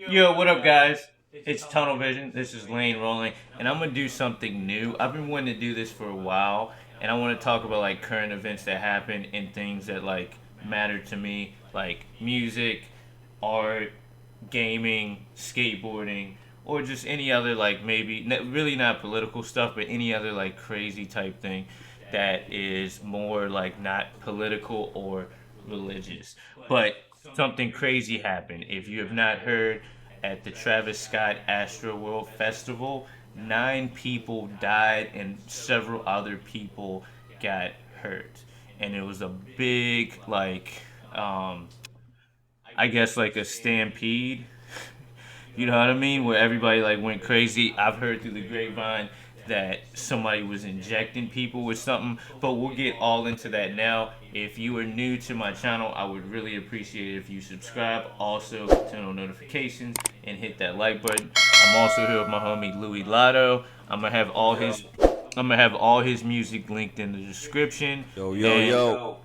Yo, what up, guys? It's Tunnel Vision. This is Lane Rolling, and I'm gonna do something new. I've been wanting to do this for a while, and I want to talk about like current events that happen and things that like matter to me, like music, art, gaming, skateboarding, or just any other like maybe really not political stuff, but any other like crazy type thing that is more like not political or religious. But something crazy happened. If you have not heard, at the Travis Scott Astroworld Festival, 9 people died and several other people got hurt. And it was a big um I guess like a stampede, you know what I mean? Where everybody like went crazy. I've heard through the grapevine that somebody was injecting people with something, but we'll get all into that now. If you are new to my channel, I would really appreciate it if you subscribe. Also, turn on notifications and hit that like button. I'm also here with my homie Louis Lotto. I'm gonna have all his music linked in the description. Yo, yo, And yo.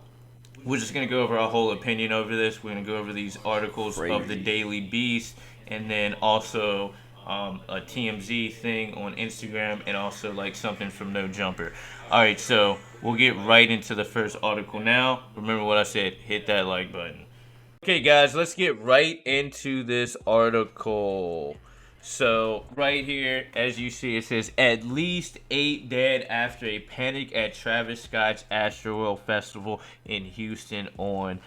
we're just gonna go over our whole opinion over this. We're gonna go over these articles of the Crazy. Daily Beast, and then also a TMZ thing on Instagram, and also like something from No Jumper. All right, so we'll get right into the first article now. Remember what I said: hit that like button. Okay, guys, let's get right into this article. So, right here, as you see, it says at least 8 dead after a panic at Travis Scott's Astroworld Festival in Houston on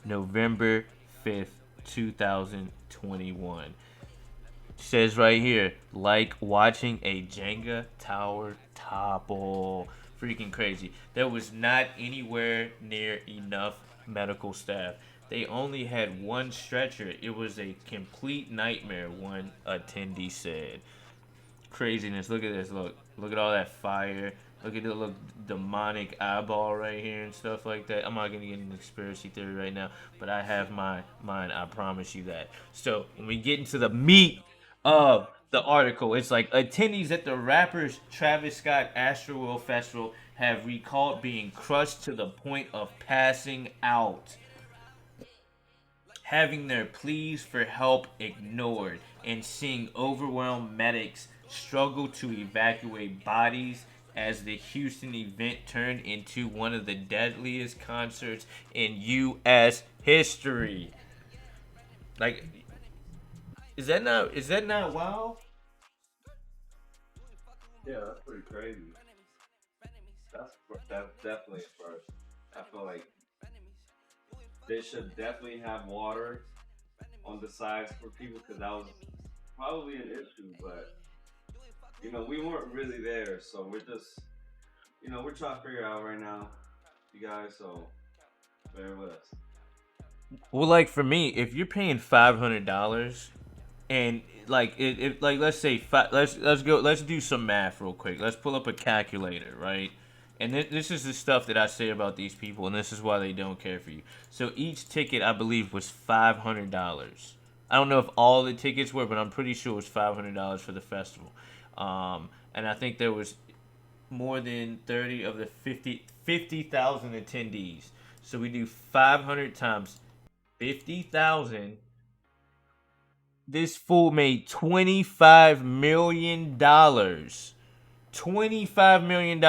November 5th, 2021. Says right here, like watching a Jenga tower topple. Freaking crazy. There was not anywhere near enough medical staff. They only had one stretcher. It was a complete nightmare, one attendee said. Craziness. Look at this. Look at all that fire. Look at the look demonic eyeball right here and stuff like that. I'm not gonna get into conspiracy theory right now, but I have my mind. I promise you that. So when we get into the meat of the article, it's like attendees at the rapper's Travis Scott Astroworld Festival have recalled being crushed to the point of passing out, having their pleas for help ignored, and seeing overwhelmed medics struggle to evacuate bodies as the Houston event turned into one of the deadliest concerts in U.S. history. Like, is that not wild? Yeah, that's pretty crazy. That's definitely a first. I feel like they should definitely have water on the sides for people because that was probably an issue. But we weren't really there, so we're just we're trying to figure it out right now, you guys. So bear with us. Well, like for me, if you're paying $500 and like like let's say let's do some math real quick. Let's pull up a calculator, right? And this is the stuff that I say about these people, and this is why they don't care for you. So each ticket, I believe, was $500. I don't know if all the tickets were, but I'm pretty sure it was $500 for the festival. And I think there was more than 30 of the 50,000 attendees. So we do 500 times 50,000. This fool made $25 million. $25 million,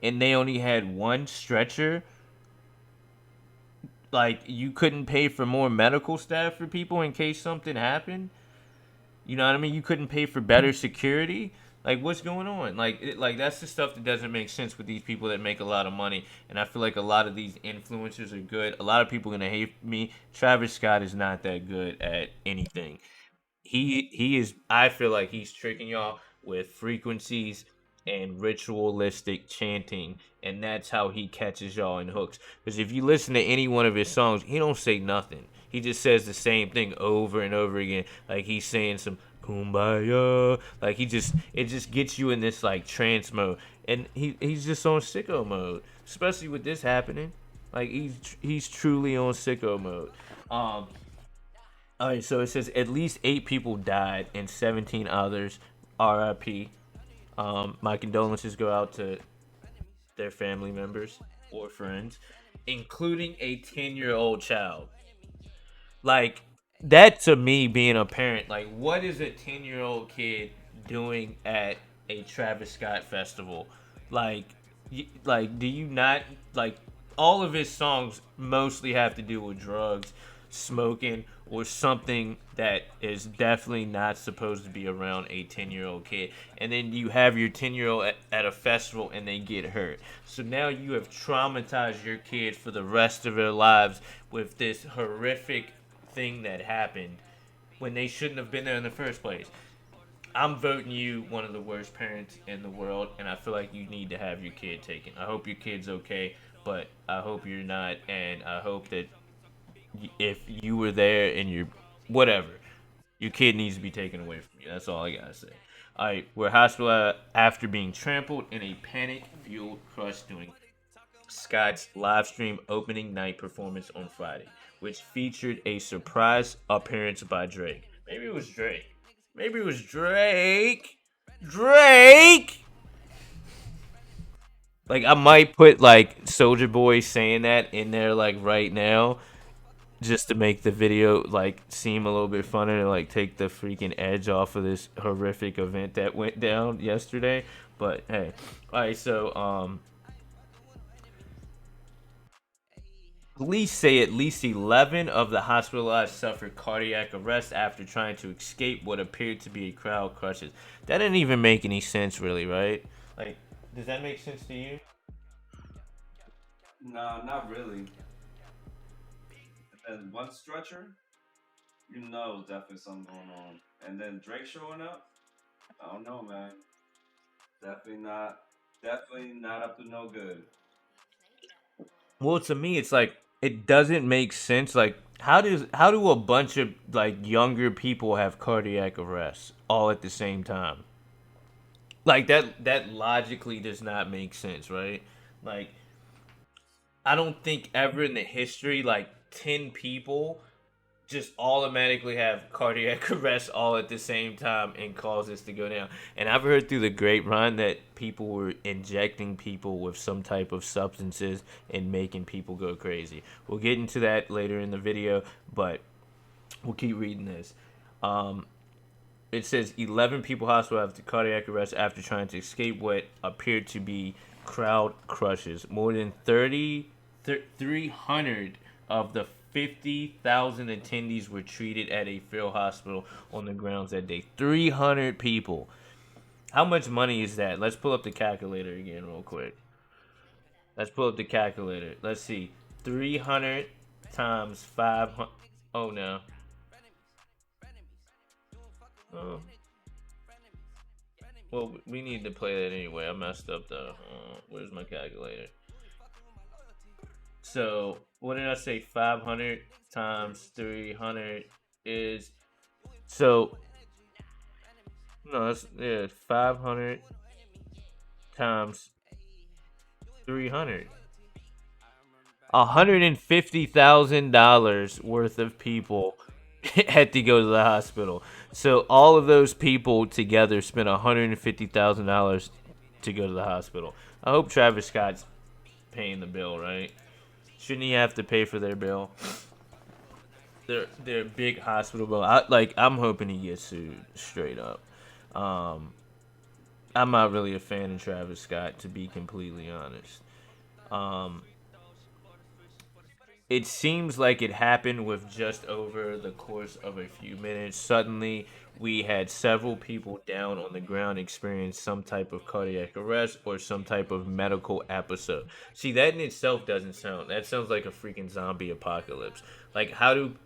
and they only had one stretcher. Like, you couldn't pay for more medical staff for people in case something happened. You know what I mean? You couldn't pay for better security. Like, what's going on? Like that's the stuff that doesn't make sense with these people that make a lot of money. And I feel like a lot of these influencers are good. A lot of people are gonna hate me. Travis Scott is not that good at anything. He is. I feel like he's tricking y'all with frequencies and ritualistic chanting, and that's how he catches y'all in hooks. Because if you listen to any one of his songs, he don't say nothing. He just says the same thing over and over again. Like he's saying some kumbaya. Like it just gets you in this like trance mode, and he's just on sicko mode. Especially with this happening, like he's truly on sicko mode. Um, all right, so it says at least 8 people died and 17 others RIP. My condolences go out to their family members or friends, including a 10-year-old child. Like, that to me being a parent, like what is a 10-year-old kid doing at a Travis Scott festival? Like, like do you not like all of his songs mostly have to do with drugs, smoking, or something that is definitely not supposed to be around a 10-year-old kid. And then you have your 10-year-old at a festival and they get hurt. So now you have traumatized your kid for the rest of their lives with this horrific thing that happened when they shouldn't have been there in the first place. I'm voting you one of the worst parents in the world, and I feel like you need to have your kid taken. I hope your kid's okay, but I hope you're not, and I hope that if you were there and you're whatever, your kid needs to be taken away from you. That's all I gotta say. All right, we're hospitalized after being trampled in a panic-fueled crush during Scott's live stream opening night performance on Friday, which featured a surprise appearance by Drake. Maybe it was Drake. Maybe it was Drake. Drake. Like I might put like Soldier Boy saying that in there like right now, just to make the video like seem a little bit funner and like take the freaking edge off of this horrific event that went down yesterday. But hey, all right. So police say at least 11 of the hospitalized suffered cardiac arrest after trying to escape what appeared to be a crowd crushes. That didn't even make any sense, really, right? Like, does that make sense to you? Nah, not really. And one stretcher, you know, definitely something going on. And then Drake showing up, I don't know, man. Definitely not. Definitely not up to no good. Well, to me, it's like it doesn't make sense. Like, how do a bunch of like younger people have cardiac arrest all at the same time? Like that logically does not make sense, right? Like, I don't think ever in the history like 10 people just automatically have cardiac arrest all at the same time and cause this to go down. And I've heard through the grapevine that people were injecting people with some type of substances and making people go crazy. We'll get into that later in the video, but we'll keep reading this. Um, it says 11 people hospitalized after cardiac arrest after trying to escape what appeared to be crowd crushes. More than 300 of the 50,000 attendees were treated at a field hospital on the grounds that day. 300 people. How much money is that? Let's pull up the calculator again, real quick. Let's pull up the calculator. Let's see. 300 times 500. Oh, no. Oh. Well, we need to play that anyway. I messed up though. Where's my calculator? So, what did I say? 500 times 300 is. So, no, that's, yeah, 500 times 300. $150,000 worth of people had to go to the hospital. So all of those people together spent $150,000 to go to the hospital. I hope Travis Scott's paying the bill, right? Shouldn't he have to pay for their bill? Their big hospital bill. I'm hoping he gets sued straight up. Um, I'm not really a fan of Travis Scott, to be completely honest. Um, it seems like it happened with just over the course of a few minutes. Suddenly, we had several people down on the ground experience some type of cardiac arrest or some type of medical episode. See, that in itself doesn't sound. That sounds like a freaking zombie apocalypse. Like, how do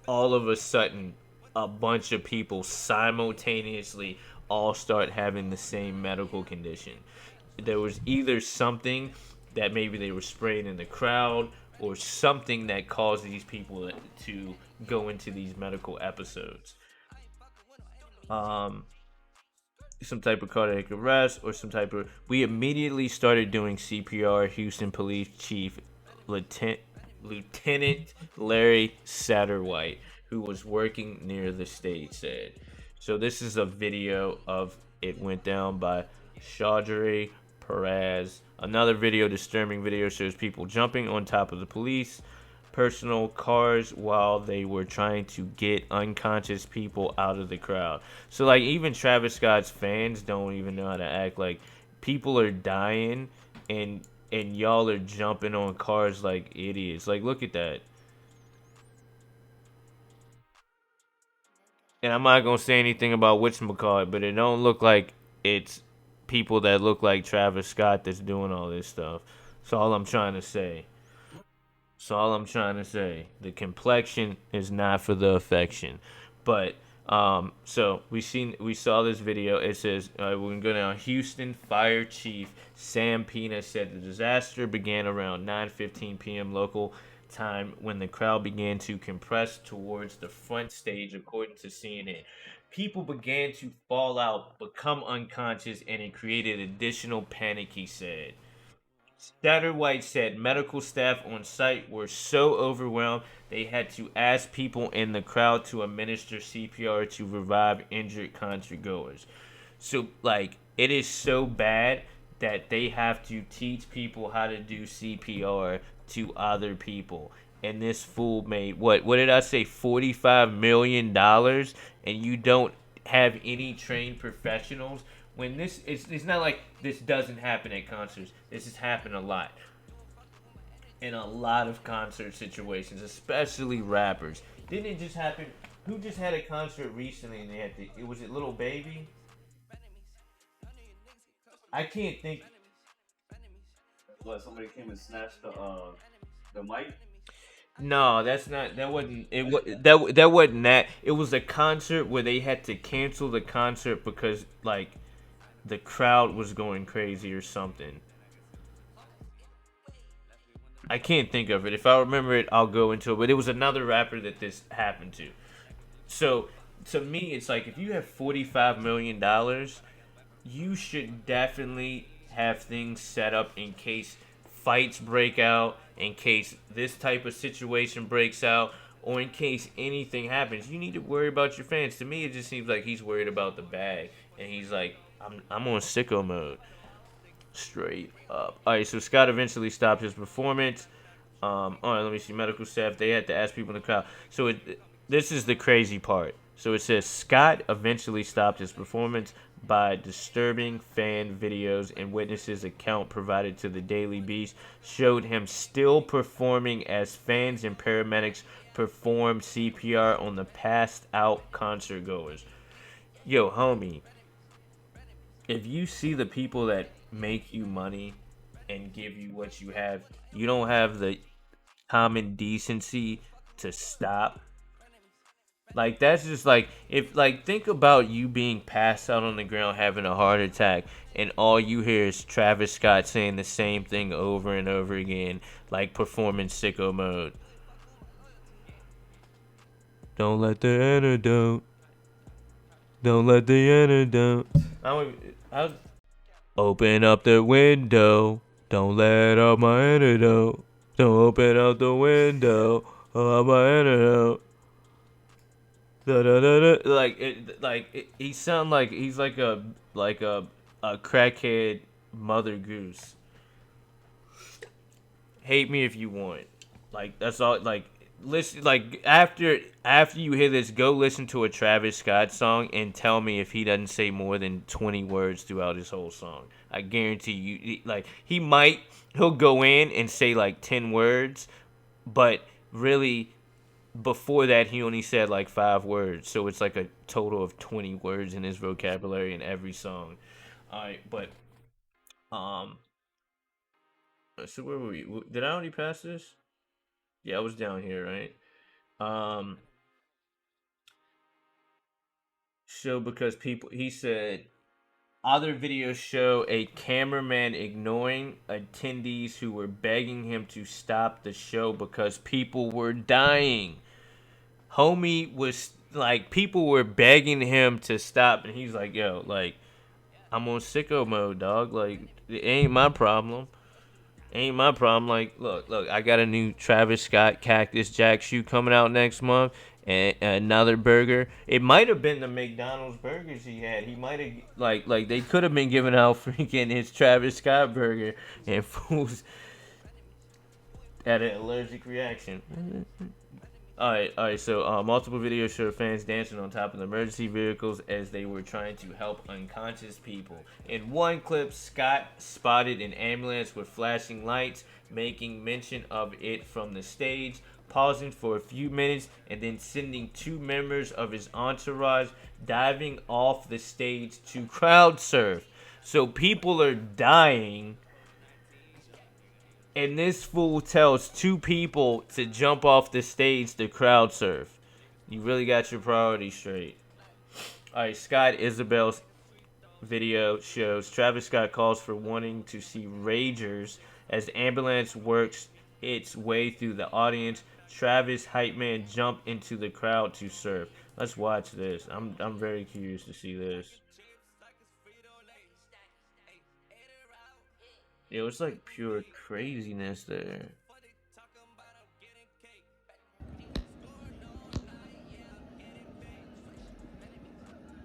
all of a sudden a bunch of people simultaneously all start having the same medical condition? There was either something that maybe they were spraying in the crowd or something that caused these people to go into these medical episodes. Um, some type of cardiac arrest or some type of. We immediately started doing CPR. Houston Police Chief Lieutenant Lieutenant Larry Satterwhite, who was working near the stage, said. So this is a video of it went down by Chaudhry Perez. Another video, disturbing video, shows people jumping on top of the police. personal cars while they were trying to get unconscious people out of the crowd. So like even Travis Scott's fans don't even know how to act. Like people are dying and y'all are jumping on cars like idiots. Like look at that. And I'm not gonna say anything about whatchamacallit, but it don't look like it's people that look like Travis Scott that's doing all this stuff. That's all I'm trying to say. So all I'm trying to say, the complexion is not for the affection, but so we saw this video. It says we're gonna go down. Houston Fire Chief Sam Pena said the disaster began around 9:15 p.m. local time when the crowd began to compress towards the front stage, according to CNN. People began to fall out, become unconscious, and it created additional panic. He said. Satterwhite said medical staff on site were so overwhelmed they had to ask people in the crowd to administer CPR to revive injured concert goers. So, like, it is so bad that they have to teach people how to do CPR to other people. And this fool made what did I say, $45 million, and you don't have any trained professionals when it's not like this doesn't happen at concerts. This has happened a lot in a lot of concert situations, especially rappers. Didn't it just happen? Who just had a concert recently and they had to? It was it Little Baby? I can't think. What, somebody came and snatched the mic? No, that's not. That wasn't. That wasn't that. It was a concert where they had to cancel the concert because like the crowd was going crazy or something. I can't think of it. If I remember it, I'll go into it. But it was another rapper that this happened to. So to me, it's like if you have $45 million, you should definitely have things set up in case fights break out, in case this type of situation breaks out, or in case anything happens. You need to worry about your fans. To me, it just seems like he's worried about the bag, and he's like, I'm on sicko mode. Straight up. All right, so Scott eventually stopped his performance. All right, let me see. Medical staff, they had to ask people in the crowd. So this is the crazy part. So it says Scott eventually stopped his performance by disturbing fan videos and witnesses account provided to the Daily Beast showed him still performing as fans and paramedics performed CPR on the passed out concert goers. Yo, homie, if you see the people that make you money and give you what you have, you don't have the common decency to stop. Like that's just like if like think about you being passed out on the ground having a heart attack and all you hear is Travis Scott saying the same thing over and over again, like performing sicko mode. Don't let the antidote. Don't let the antidote. I open up the window. Don't let out my antidote. Don't open up the window. Oh, my antidote. Da, da, da, da. He sound like he's like a crackhead Mother Goose. Hate me if you want. Like that's all. Like listen. Like after you hear this, go listen to a Travis Scott song and tell me if he doesn't say more than 20 words throughout his whole song. I guarantee you. Like he'll go in and say like 10 words, but really before that he only said like 5 words. So it's like a total of 20 words in his vocabulary in every song. All right, but um. So where were we? Did I already pass this? Yeah, I was down here, right? Um, show because people. He said other videos show a cameraman ignoring attendees who were begging him to stop the show because people were dying. Homie was like, people were begging him to stop, and he's like, "Yo, like, I'm on sicko mode, dog. Like, it ain't my problem." Ain't my problem. Like, look, I got a new Travis Scott Cactus Jack shoe coming out next month, and another burger. It might have been the McDonald's burgers he had. He might have like they could have been giving out freaking his Travis Scott burger, and fools. Had an allergic reaction. All right. So, multiple videos show fans dancing on top of the emergency vehicles as they were trying to help unconscious people. In one clip, Scott spotted an ambulance with flashing lights, making mention of it from the stage, pausing for a few minutes, and then sending two members of his entourage diving off the stage to crowd surf. So people are dying, and this fool tells two people to jump off the stage to crowd surf. You really got your priorities straight. All right, Scott Isabel's video shows Travis Scott calls for wanting to see ragers as the ambulance works its way through the audience. Travis hype man jump into the crowd to surf. Let's watch this. I'm very curious to see this. It was like pure craziness there.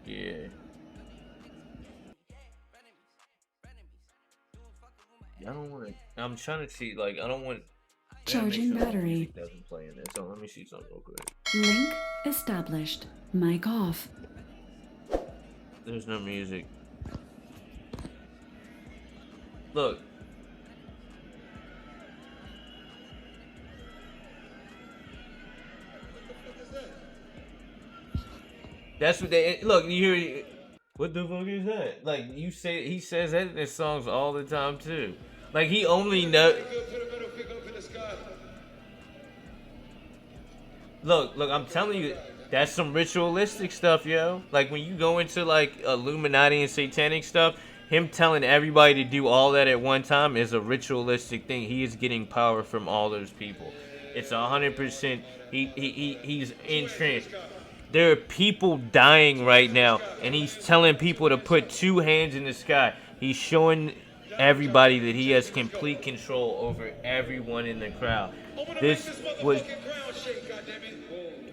Yeah. I don't want to. I'm trying to see. Like, I don't want. I gotta make Charging sure no battery. music doesn't play in there. So let me see something real quick. Link established. Mic off. There's no music. Look. That's what they look. You hear? What the fuck is that? Like you say, he says that in his songs all the time too. Like he only know. Look, I'm telling you, that's some ritualistic stuff, yo. Like when you go into like Illuminati and satanic stuff, him telling everybody to do all that at one time is a ritualistic thing. He is getting power from all those people. It's 100%. He's entranced. There are people dying right now, and he's telling people to put two hands in the sky. He's showing everybody that he has complete control over everyone in the crowd. This was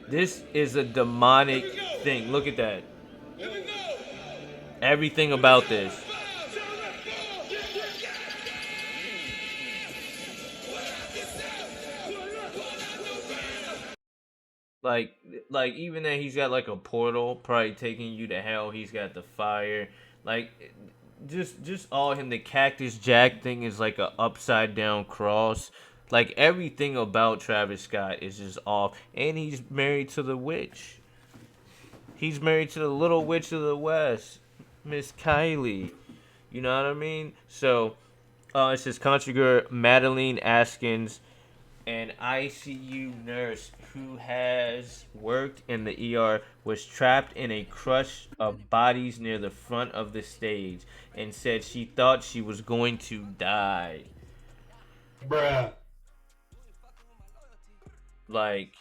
this is a demonic thing. Look at that. Everything about this. Like like even that he's got like a portal probably taking you to hell. He's got the fire. Like just all him. The Cactus Jack thing is like a upside down cross. Like everything about Travis Scott is just off. And he's married to the witch. He's married to the little witch of the west, Miss Kylie. You know what I mean? So it says concertgoer Madeline Askins, an ICU nurse who has worked in the ER, was trapped in a crush of bodies near the front of the stage and said she thought she was going to die. Bruh. Like,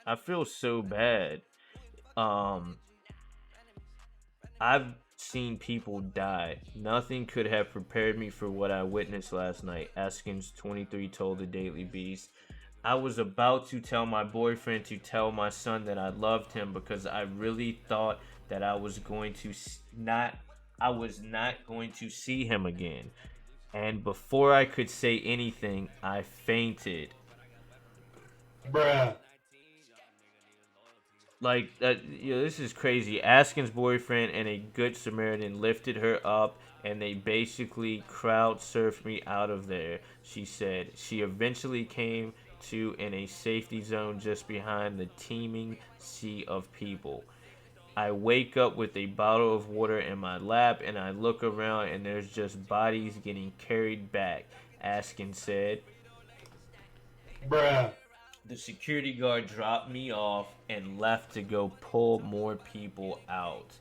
I feel so bad. Um, I've seen people die. Nothing could have prepared me for what I witnessed last night, Askins 23 told the Daily Beast. I was about to tell my boyfriend to tell my son that I loved him because I really thought that I was not going to see him again. And before I could say anything, I fainted. Bruh. Like this is crazy. Askin's boyfriend and a good Samaritan lifted her up, and they basically crowd surfed me out of there. She said she eventually came to in a safety zone just behind the teeming sea of people. I wake up with a bottle of water in my lap, and I look around, and there's just bodies getting carried back. Askin said. Bruh. The security guard dropped me off and left to go pull more people out.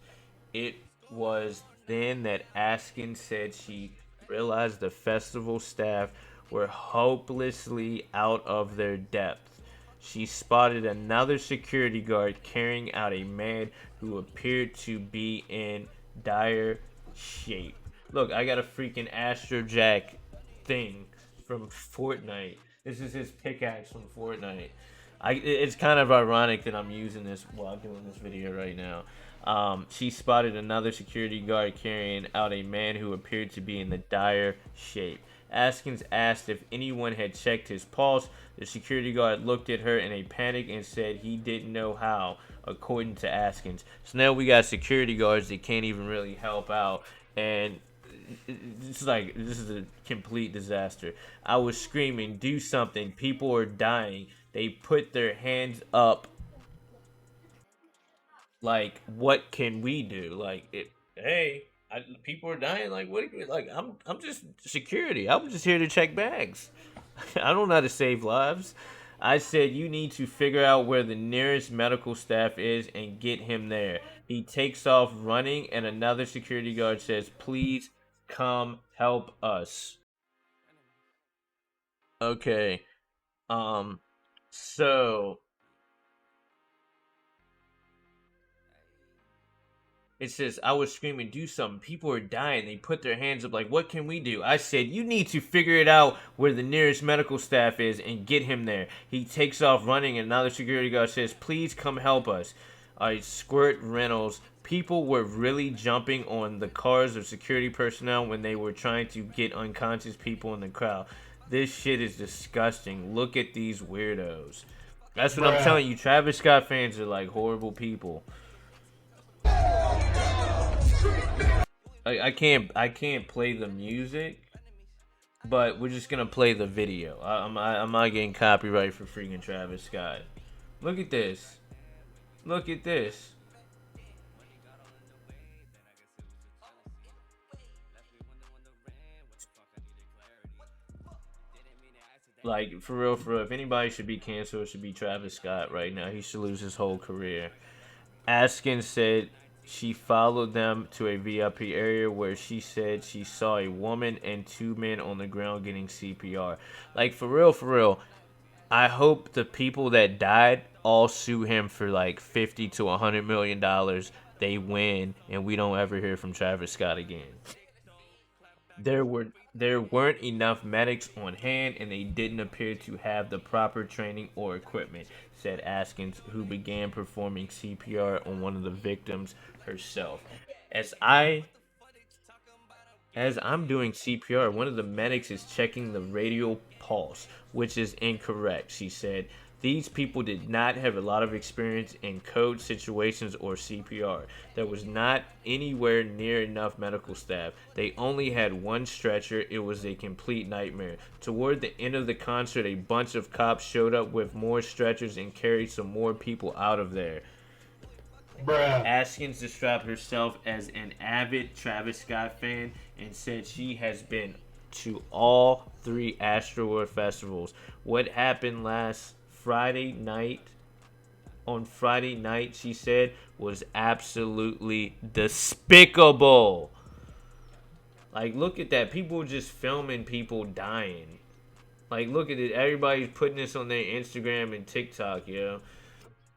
It was then that Askin said she realized the festival staff were hopelessly out of their depth. She spotted another security guard carrying out a man who appeared to be in dire shape. Look, I got a freaking Astro Jack thing from Fortnite. This is his pickaxe from Fortnite. It's kind of ironic that I'm using this while doing this video right now. She spotted another security guard carrying out a man who appeared to be in the dire shape. Askins asked if anyone had checked his pulse. The security guard looked at her in a panic and said he didn't know how, according to Askins. So now we got security guards that can't even really help out, and it's like this is a complete disaster. I was screaming, "Do something! People are dying!" They put their hands up. Like, what can we do? Like, hey, people are dying. Like, what? Like, I'm just security. I'm just here to check bags. I don't know how to save lives. I said you need to figure out where the nearest medical staff is and get him there. He takes off running, and another security guard says, "Please come help us." Okay. Um. So it says, I was screaming, "Do something. People are dying." They put their hands up, like, what can we do? I said, you need to figure it out where the nearest medical staff is and get him there. He takes off running, and another security guard says, "Please come help us." I Squirt Reynolds. People were really jumping on the cars of security personnel when they were trying to get unconscious people in the crowd. This shit is disgusting. Look at these weirdos. That's what I'm Bruh. telling you. Travis Scott fans are like horrible people. I can't play the music, but we're just gonna play the video. I'm not getting copyright for freaking Travis Scott. Look at this. Look at this. Like, for real, for real. If anybody should be canceled, it should be Travis Scott right now. He should lose his whole career. Askin said she followed them to a VIP area where she said she saw a woman and two men on the ground getting CPR. Like, for real, for real. I hope the people that died all sue him for like 50 to $100 million. They win, and we don't ever hear from Travis Scott again. There weren't enough medics on hand, and they didn't appear to have the proper training or equipment, said Askins, who began performing CPR on one of the victims herself. As I As I'm doing CPR, one of the medics is checking the radial pulse, which is incorrect, she said. These people did not have a lot of experience in code situations or CPR. There was not anywhere near enough medical staff. They only had one stretcher. It was a complete nightmare. Toward the end of the concert, a bunch of cops showed up with more stretchers and carried some more people out of there. Bruh. Askins described herself as an avid Travis Scott fan and said she has been to all three Astroworld festivals. What happened last Friday night, on Friday night, she said, was absolutely despicable. Like, look at that. People just filming people dying. Like, look at it. Everybody's putting this on their Instagram and TikTok, yo.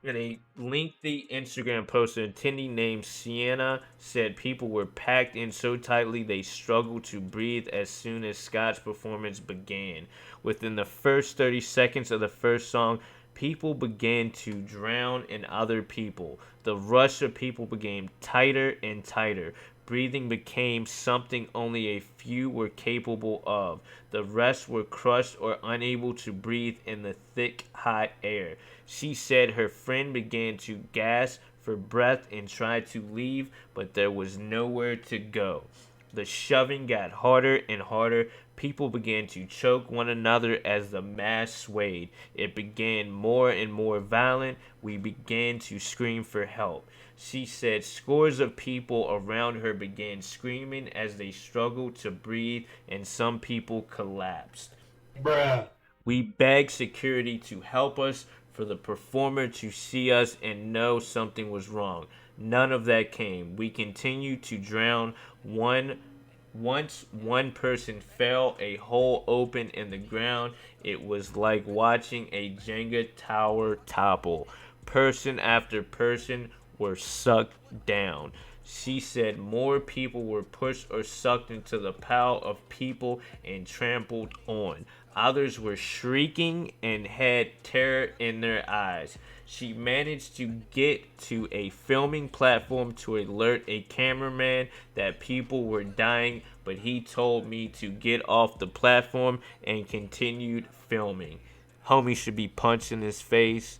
In a lengthy Instagram post, an attendee named Sienna said people were packed in so tightly they struggled to breathe as soon as Scott's performance began. Within the first 30 seconds of the first song, people began to drown in other people. The rush of people became tighter and tighter. Breathing became something only a few were capable of. The rest were crushed or unable to breathe in the thick, hot air. She said her friend began to gasp for breath and tried to leave, but there was nowhere to go. The shoving got harder and harder. People began to choke one another as the mass swayed. It began more and more violent. We began to scream for help. She said scores of people around her began screaming as they struggled to breathe, and some people collapsed. Bruh. We begged security to help us, for the performer to see us and know something was wrong. None of that came. We continued to drown. Once one person fell, a hole opened in the ground. It was like watching a Jenga tower topple. Person after person were sucked down. She said more people were pushed or sucked into the pile of people and trampled on. Others were shrieking and had terror in their eyes. She managed to get to a filming platform to alert a cameraman that people were dying, but he told me to get off the platform and continued filming. Homie should be punched in his face,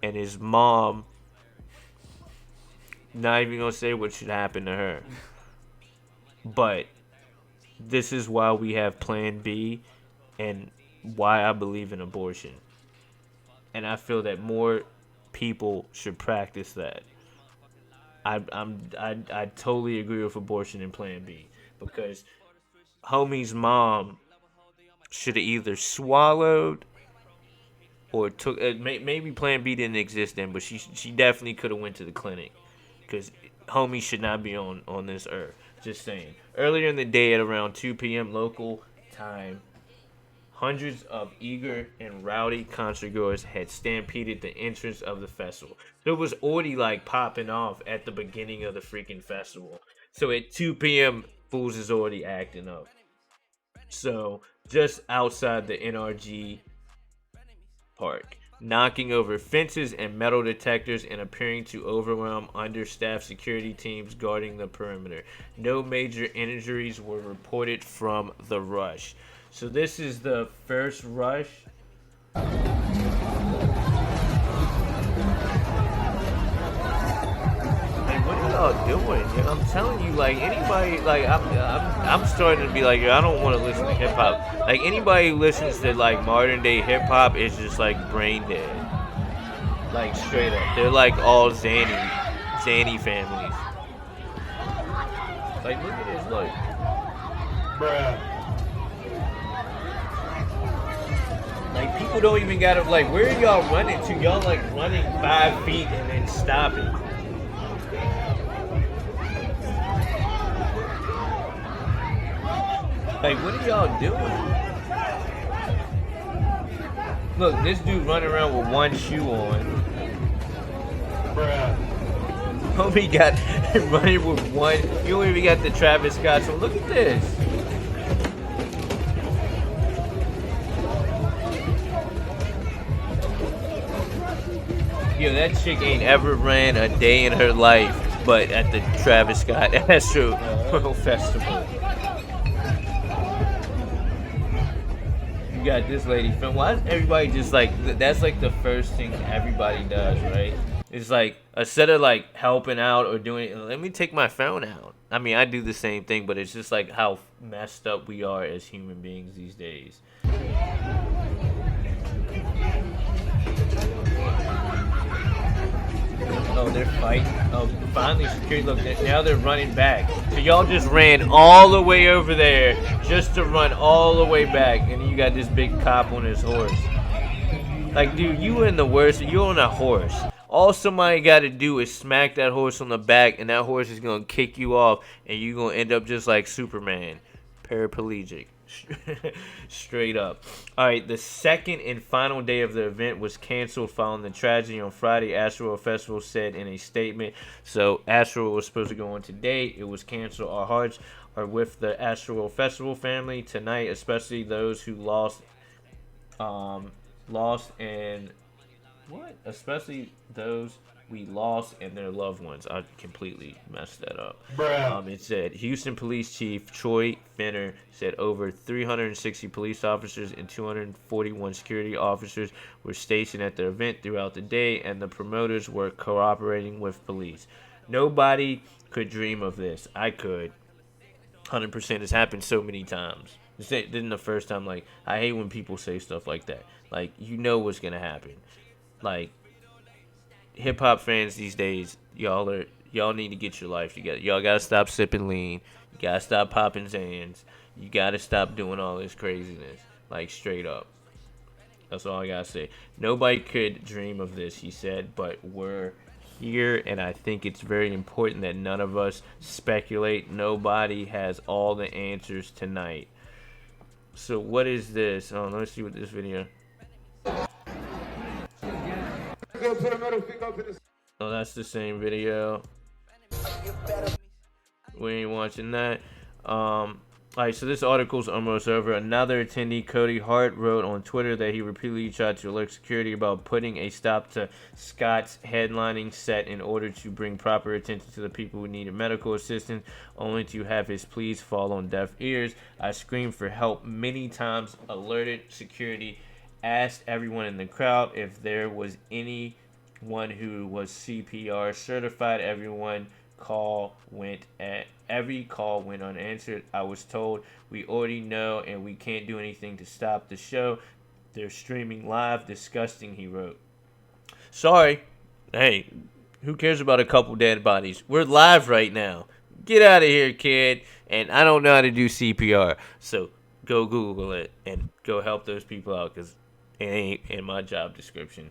and his mom, not even gonna say what should happen to her. But this is why we have Plan B and why I believe in abortion. And I feel that more people should practice that. I totally agree with abortion and Plan B, because homie's mom should have either swallowed or took. Maybe Plan B didn't exist then, but she definitely could have went to the clinic, because homie should not be on this earth. Just saying. Earlier in the day at around 2 p.m. local time, hundreds of eager and rowdy concertgoers had stampeded the entrance of the festival. So it was already like popping off at the beginning of the freaking festival. So at 2 p.m., fools is already acting up. So just outside the NRG park, knocking over fences and metal detectors and appearing to overwhelm understaffed security teams guarding the perimeter. No major injuries were reported from the rush. So this is the first rush. Like, what are y'all doing? I'm telling you, like, anybody, like, I'm starting to be like, I don't want to listen to hip hop. Like, anybody who listens to like modern day hip hop is just like brain dead. Like, straight up, they're like all zany families. Like, look at this, look. Bruh. Like, people don't even gotta, like, where are y'all running to? Y'all, like, running 5 feet and then stopping. Like, what are y'all doing? Look, this dude running around with one shoe on. Bruh. Homie got running with one. You don't even got the Travis Scott. So look at this. Yo, that chick ain't ever ran a day in her life, but at the Travis Scott Astroworld Festival. You got this lady film. Why is everybody just like, that's like the first thing everybody does, right? It's like, instead of like helping out or doing, let me take my phone out. I mean, I do the same thing, but it's just like how messed up we are as human beings these days. Oh, they're fighting. Oh, finally security. Look, now they're running back. So y'all just ran all the way over there just to run all the way back, and then you got this big cop on his horse. Like, dude, you in the worst. You on a horse. All somebody got to do is smack that horse on the back, and that horse is gonna kick you off, and you gonna end up just like Superman, paraplegic. Straight up. Alright, the second and final day of the event was canceled following the tragedy on Friday, Astroworld Festival said in a statement. So Astroworld was supposed to go on today. It was canceled. Our hearts are with the Astroworld Festival family tonight, especially those who lost and especially those we lost and their loved ones. I completely messed that up. It said Houston Police Chief Troy Finner said over 360 police officers and 241 security officers were stationed at the event throughout the day, and the promoters were cooperating with police. Nobody could dream of this. I could. 100%. It's happened so many times. This isn't the first time. Like, I hate when people say stuff like that. Like, you know what's gonna happen. Like, hip hop fans these days, y'all need to get your life together. Y'all gotta stop sipping lean. You gotta stop popping Zans. You gotta stop doing all this craziness. Like, straight up. That's all I gotta say. Nobody could dream of this, he said, but we're here, and I think it's very important that none of us speculate. Nobody has all the answers tonight. So what is this? Oh, let's see what this video. Oh, that's the same video. We ain't watching that. All right, so this article's almost over. Another attendee, Cody Hart, wrote on Twitter that he repeatedly tried to alert security about putting a stop to Scott's headlining set in order to bring proper attention to the people who needed medical assistance, only to have his pleas fall on deaf ears. I screamed for help many times, alerted security, asked everyone in the crowd if there was anyone who was CPR certified. Every call went unanswered. I was told we already know and we can't do anything to stop the show. They're streaming live. Disgusting, he wrote. Sorry. Hey, who cares about a couple dead bodies? We're live right now. Get out of here, kid. And I don't know how to do CPR. So go Google it and go help those people out because it ain't in my job description.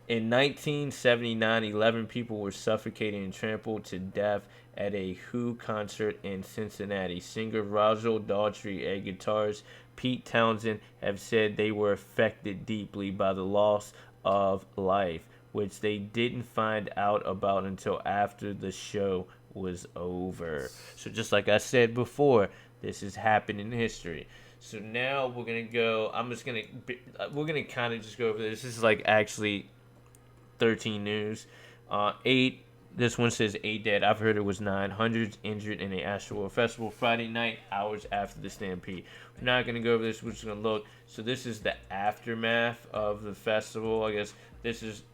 In 1979, 11 people were suffocated and trampled to death at a Who concert in Cincinnati. Singer Rosal Daughtry and guitarist Pete Townsend have said they were affected deeply by the loss of life, which they didn't find out about until after the show was over. So just like I said before, this has happened in history. So now we're gonna go. We're gonna kind of just go over this. This is like actually 13 news. 8. This one says 8 dead. I've heard it was 9. Hundreds injured in the Astroworld Festival Friday night, hours after the Stampede. We're not going to go over this. We're just going to look. So this is the aftermath of the festival. I guess this is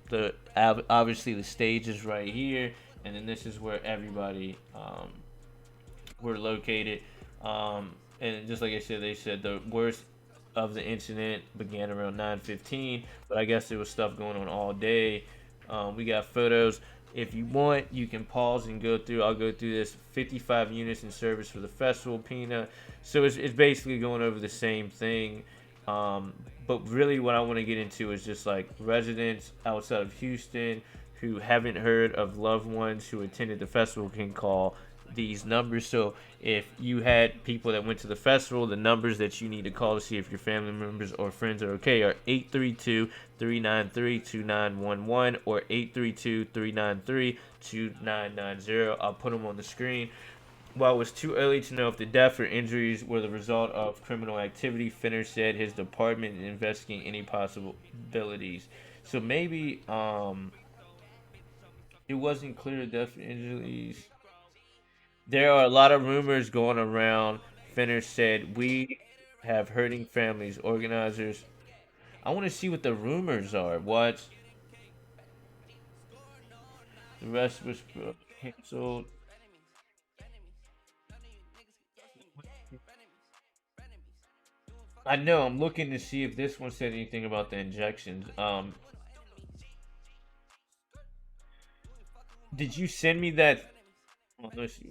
obviously the stage is right here. And then this is where everybody were located. And just like I said, they said the worst of the incident began around 9:15, but I guess there was stuff going on all day. We got photos. If you want, you can pause and go through. I'll go through this. 55 units in service for the festival, Pina. So it's basically going over the same thing. But really what I want to get into is just like residents outside of Houston who haven't heard of loved ones who attended the festival can call these numbers. So if you had people that went to the festival, the numbers that you need to call to see if your family members or friends are okay are 832-393-2911 or 832-393-2990. I'll put them on the screen. While it was too early to know if the death or injuries were the result of criminal activity, Finner said his department is investigating any possibilities. So maybe it wasn't clear death or injuries. There are a lot of rumors going around. Finner said, we have hurting families, organizers. I want to see what the rumors are. What? The rest was canceled. I know, I'm looking to see if this one said anything about the injections. Did you send me that? Oh, let's see.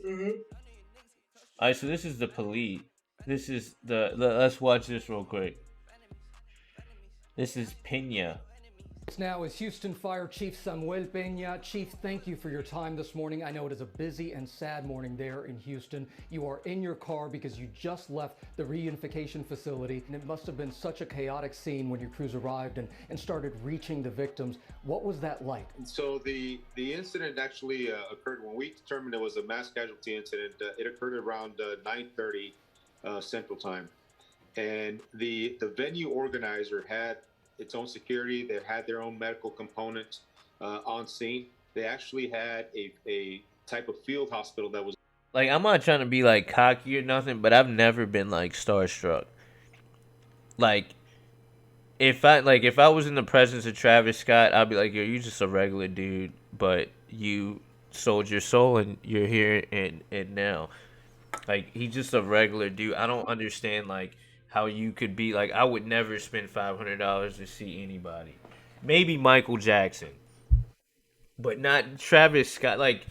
Alright, so this is the police. This is let's watch this real quick. This is Pena. Now is Houston Fire Chief Samuel Peña. Chief, thank you for your time this morning. I know it is a busy and sad morning there in Houston. You are in your car because you just left the reunification facility, and it must have been such a chaotic scene when your crews arrived and started reaching the victims. What was that like? So the incident actually occurred when we determined it was a mass casualty incident. It occurred around 9:30 Central Time, and the venue organizer had its own security. They had their own medical components on scene. They actually had a type of field hospital that was Like, I'm not trying to be like cocky or nothing, but I've never been like starstruck. Like, if I was in the presence of Travis Scott, I'd be like, yo, you just a regular dude, but you sold your soul and you're here and now. Like, he's just a regular dude. I don't understand like how you could be like, I would never spend $500 to see anybody. Maybe Michael Jackson, but not Travis Scott. Like,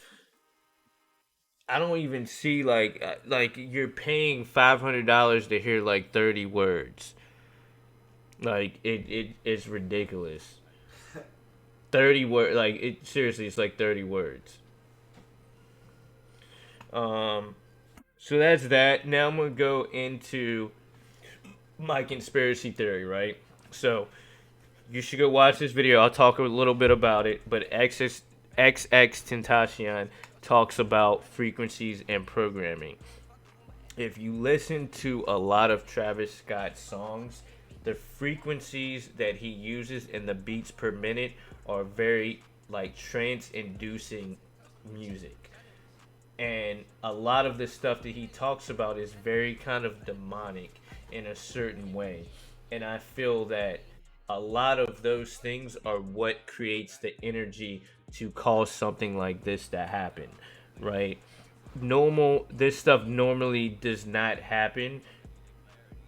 I don't even see like you're paying $500 to hear like 30 words. Like it's ridiculous. 30 words, like it seriously, it's like 30 words. So that's that. Now I'm gonna go into my conspiracy theory, right? So you should go watch this video. I'll talk a little bit about it, but XX Tentacion talks about frequencies and programming. if you listen to a lot of Travis Scott songs, the frequencies that he uses and the beats per minute are very like trance inducing music. And a lot of the stuff that he talks about is very kind of demonic in a certain way. And I feel that a lot of those things are what creates the energy to cause something like this to happen, right? This stuff normally does not happen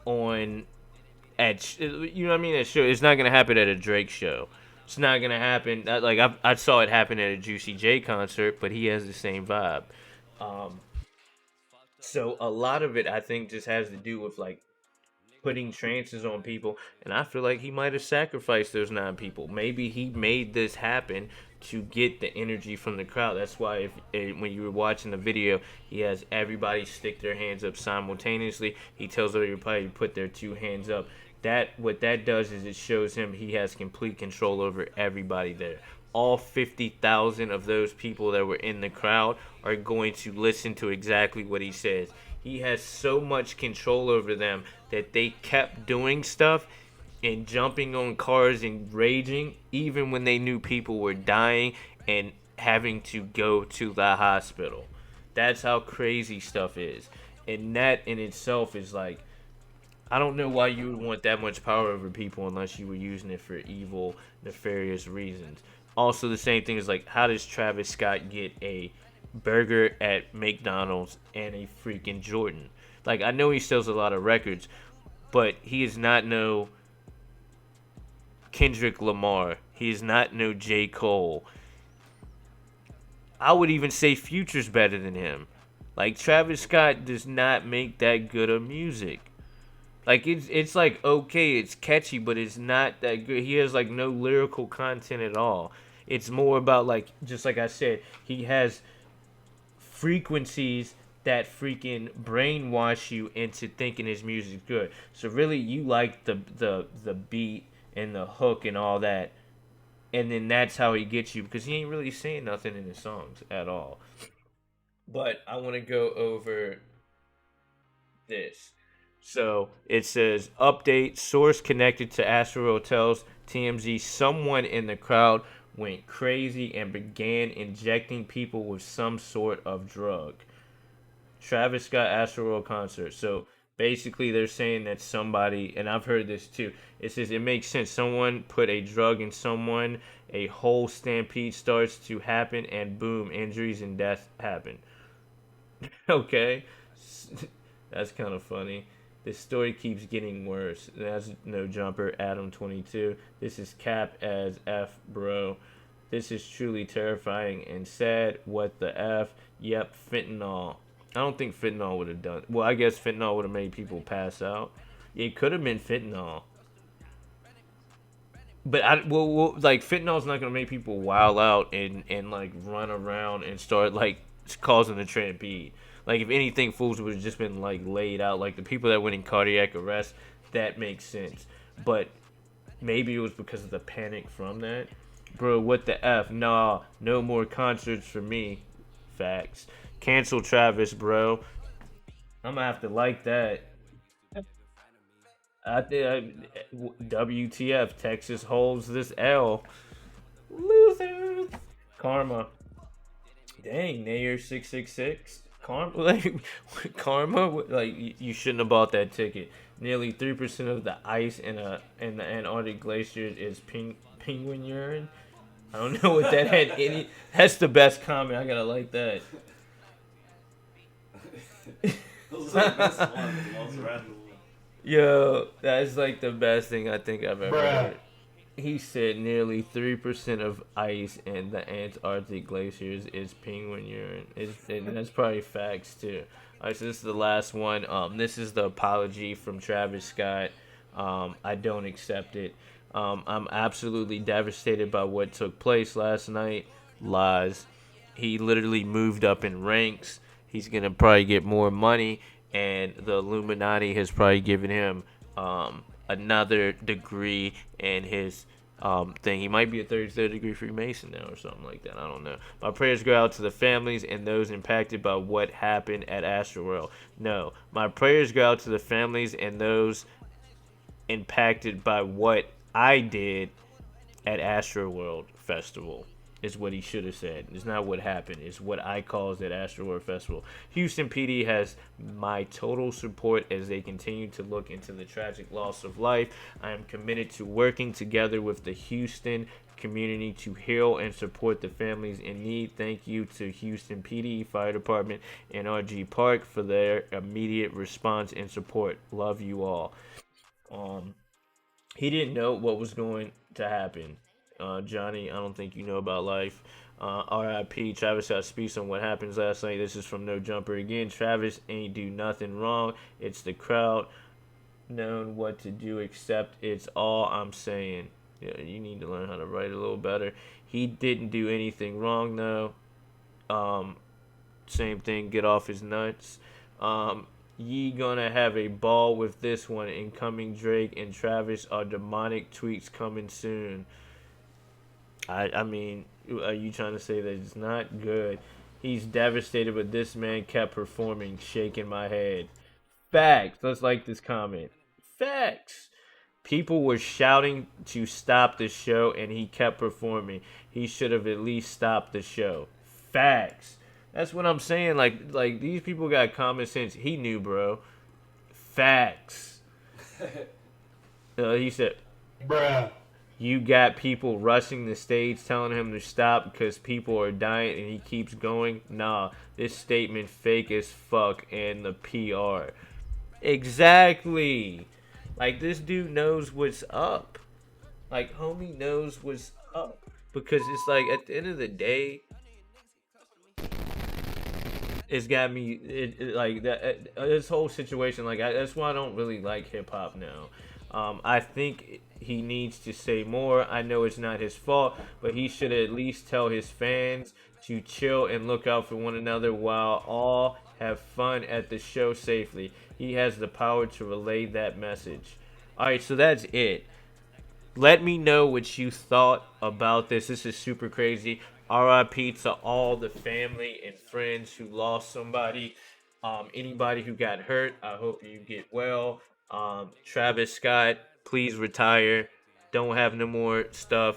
on you know what I mean, at show. It's not gonna happen at a Drake show. It's not gonna happen. Like I saw it happen at a Juicy J concert, but he has the same vibe. Um, so a lot of it, I think, just has to do with like putting trances on people, and I feel like he might have sacrificed those 9 people. Maybe he made this happen to get the energy from the crowd. That's why when you were watching the video, he has everybody stick their hands up simultaneously. He tells everybody to put their 2 hands up. What that does is it shows him he has complete control over everybody there. All 50,000 of those people that were in the crowd are going to listen to exactly what he says. He has so much control over them that they kept doing stuff and jumping on cars and raging even when they knew people were dying and having to go to the hospital. That's how crazy stuff is. And that in itself is like, I don't know why you would want that much power over people unless you were using it for evil, nefarious reasons. Also, the same thing is like, how does Travis Scott get a burger at McDonald's and a freaking Jordan? Like, I know he sells a lot of records, but he is not no Kendrick Lamar. He is not no J. Cole. I would even say Future's better than him. Like, Travis Scott does not make that good of music. Like, it's like, okay, it's catchy, but it's not that good. He has like no lyrical content at all. It's more about, like, just like I said, he has frequencies that freaking brainwash you into thinking his music's good. So really, you like the beat and the hook and all that, and then that's how he gets you, because he ain't really saying nothing in his songs at all. But I want to go over this. So it says, update, source connected to Astroworld tells TMZ someone in the crowd went crazy and began injecting people with some sort of drug. Travis Scott Astroworld concert. So basically they're saying that somebody, and I've heard this too, it says it makes sense. Someone put a drug in someone, a whole stampede starts to happen, and boom, injuries and death happen. Okay. That's kind of funny. This story keeps getting worse. That's no jumper. Adam22. This is cap as F, bro. This is truly terrifying and sad. What the F? Yep, fentanyl. I don't think fentanyl would have done. Well, I guess fentanyl would have made people pass out. It could have been fentanyl. But like, fentanyl's not gonna make people wild out and like run around and start like causing a trampede. Like, if anything, fools would have just been like laid out. Like the people that went in cardiac arrest, that makes sense. But maybe it was because of the panic from that. Bro, what the F? Nah, no more concerts for me. Facts. Cancel Travis, bro. I'm gonna have to like that. I think WTF, Texas holds this L. Losers. Karma. Dang, Nair 666. Karma, like you shouldn't have bought that ticket. Nearly 3% of the ice in the Antarctic glaciers is penguin urine. I don't know what that had any. That's the best comment. I gotta like that. Those are the best ones, the most random ones. Yo, that's like the best thing I think I've ever heard. He said nearly 3% of ice in the Antarctic glaciers is penguin urine. And that's probably facts too. Alright, so this is the last one. This is the apology from Travis Scott. I don't accept it. I'm absolutely devastated by what took place last night. Lies. He literally moved up in ranks. He's gonna probably get more money, and the Illuminati has probably given him another degree in his thing. He might be a 33rd degree Freemason now or something like that. I don't know. My prayers go out to the families and those impacted by what happened at Astroworld. No, my prayers go out to the families and those impacted by what I did at Astroworld Festival. Is what he should have said. It's not what happened. It's what I caused at Astroworld Festival. Houston PD has my total support as they continue to look into the tragic loss of life. I am committed to working together with the Houston community to heal and support the families in need. Thank you to Houston PD, Fire Department, and RG Park for their immediate response and support. Love you all. Um, he didn't know what was going to happen. Johnny, I don't think you know about life. RIP. Travis got speaks on what happens last night. This is from No Jumper again. Travis ain't do nothing wrong. It's the crowd known what to do, except it's all I'm saying. Yeah, you need to learn how to write a little better. He didn't do anything wrong though. Um, Same thing. Get off his nuts. Ye gonna have a ball with this one. Incoming Drake and Travis are demonic tweaks coming soon. I mean, are you trying to say that it's not good? He's devastated, but this man kept performing, shaking my head. Facts. Let's like this comment. Facts. People were shouting to stop the show, and he kept performing. He should have at least stopped the show. Facts. That's what I'm saying. Like these people got common sense. He knew, bro. Facts. He said, Bruh. you got people rushing the stage telling him to stop because people are dying and he keeps going. Nah, this statement fake as fuck and the PR. Exactly. Like, this dude knows what's up. Like, homie knows what's up. Because it's like, at the end of the day, it's got me, like, that this whole situation, like, that's why I don't really like hip-hop now. I think he needs to say more. I know it's not his fault, but he should at least tell his fans to chill and look out for one another while all have fun at the show safely. He has the power to relay that message. Alright, so that's it. Let me know what you thought about this. This is super crazy. RIP to all the family and friends who lost somebody. Anybody who got hurt, I hope you get well. Travis Scott, please retire. Don't have no more stuff.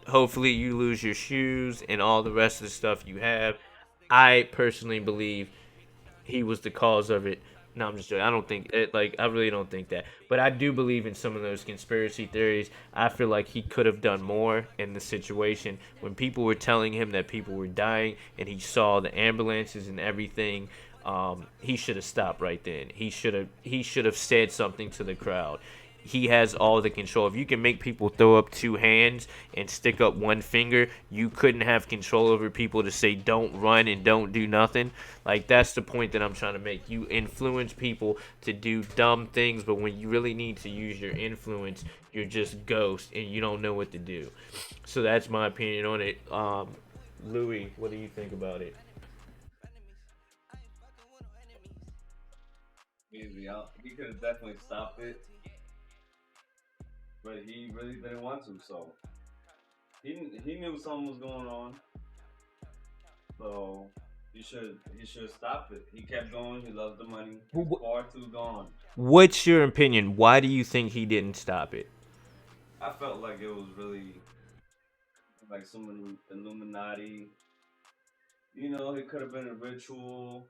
Hopefully you lose your shoes and all the rest of the stuff you have. I personally believe he was the cause of it. No, I'm just joking. I don't think it. Like, I really don't think that. But I do believe in some of those conspiracy theories. I feel like he could have done more in the situation when people were telling him that people were dying, and he saw the ambulances and everything. He should have stopped right then. He should have said something to the crowd. He has all the control. If you can make people throw up two hands and stick up one finger, you couldn't have control over people to say don't run and don't do nothing. Like, that's the point that I'm trying to make. You influence people to do dumb things, but when you really need to use your influence, you're just ghost and you don't know what to do. So that's my opinion on it. Louis, what do you think about it? Easy. He could have definitely stopped it, but he really didn't want to. So he knew something was going on. So he should have stopped it. He kept going. He loved the money. He's far too gone. What's your opinion? Why do you think he didn't stop it? I felt like it was really like some Illuminati. You know, it could have been a ritual,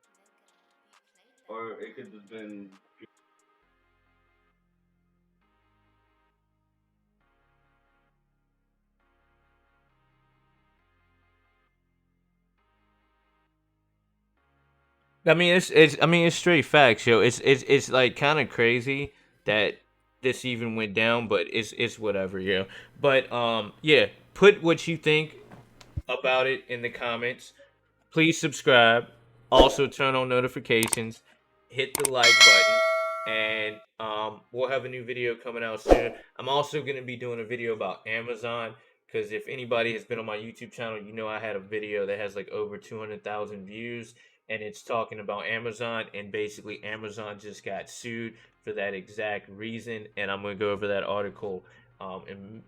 or it could have been. I mean, it's straight facts, yo. It's like kind of crazy that this even went down, but it's whatever, yo. But yeah, put what you think about it in the comments. Please subscribe. Also turn on notifications. Hit the like button, and we'll have a new video coming out soon. I'm also gonna be doing a video about Amazon. Because if anybody has been on my YouTube channel, you know I had a video that has like over 200,000 views, and it's talking about Amazon, and basically Amazon just got sued for that exact reason, and I'm gonna go over that article in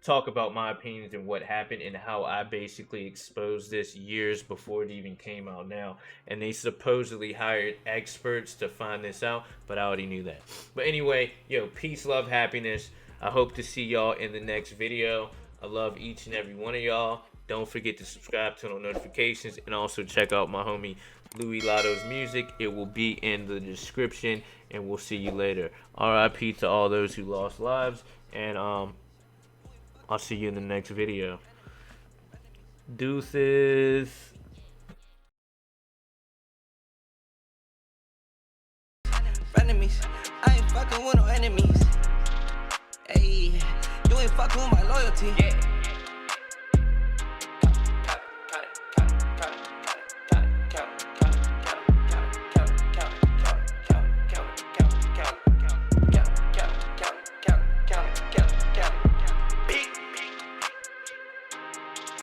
talk about my opinions and what happened and how I basically exposed this years before it even came out now. And they supposedly hired experts to find this out, but I already knew that. But anyway, yo, peace, love, happiness. I hope to see y'all in the next video. I love each and every one of y'all. Don't forget to subscribe, turn on notifications, and also check out my homie Louis Lotto's music. It will be in the description, and we'll see you later. RIP to all those who lost lives, and I'll see you in the next video. Deuces. Frenemies, I ain't fucking with no enemies. Hey, you ain't fucking with my loyalty. Yeah.